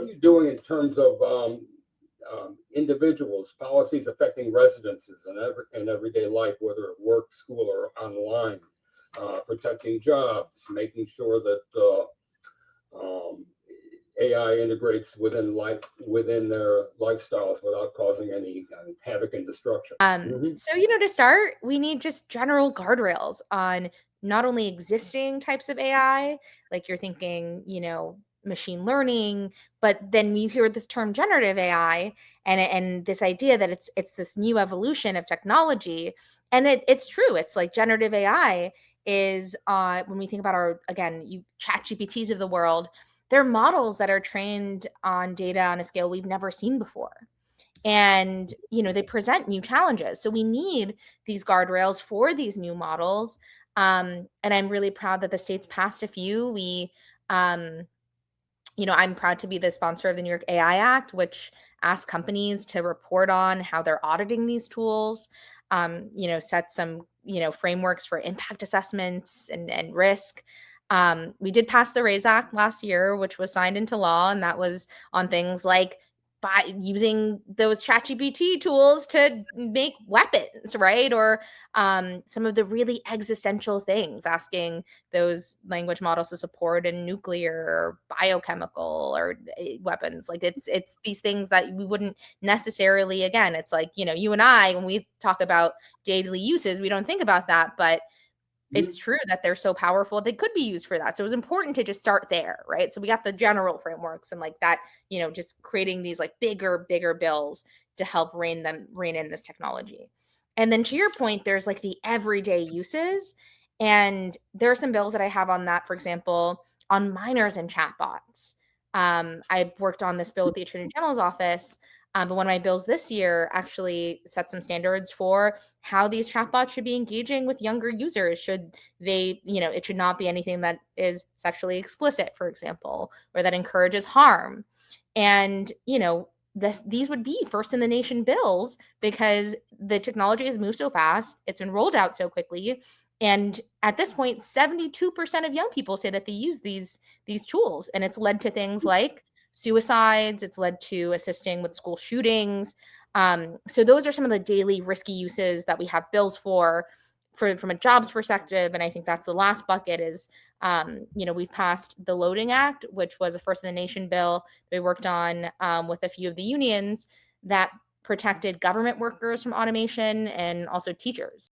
what are you doing in terms of individuals, policies affecting residences and everyday life, whether at work, school, or online, protecting jobs, making sure that AI integrates within their lifestyles without causing any havoc and destruction? So, to start, we need just general guardrails on not only existing types of AI, like you're thinking, machine learning, but then you hear this term generative AI and this idea that it's this new evolution of technology. And it's true. It's like generative AI is when we think about our, again, you chat GPTs of the world, they're models that are trained on data on a scale we've never seen before. And they present new challenges, so we need these guardrails for these new models. And I'm really proud that the state's passed a few. I'm proud to be the sponsor of the New York AI Act, which asks companies to report on how they're auditing these tools, set some frameworks for impact assessments and risk. We did pass the RAISE Act last year, which was signed into law, and that was on things like by using those ChatGPT tools to make weapons, right? Or some of the really existential things, asking those language models to support in nuclear or biochemical or weapons. Like it's these things that we wouldn't necessarily, again, it's like, you and I, when we talk about daily uses, we don't think about that, but it's true that they're so powerful, they could be used for that. So it was important to just start there, right? So we got the general frameworks and like that, just creating these like bigger bills to help rein in this technology. And then to your point, there's like the everyday uses. And there are some bills that I have on that, for example, on minors and chatbots. I worked on this bill with the Attorney General's office. But one of my bills this year actually set some standards for how these chatbots should be engaging with younger users. Should they, it should not be anything that is sexually explicit, for example, or that encourages harm. And, these would be first in the nation bills because the technology has moved so fast. It's been rolled out so quickly. And at this point, 72% of young people say that they use these tools. And it's led to things like suicides. It's led to assisting with school shootings. So those are some of the daily risky uses that we have bills for from a jobs perspective. And I think that's the last bucket is, we've passed the Loading Act, which was a first in the nation bill that we worked on with a few of the unions that protected government workers from automation and also teachers.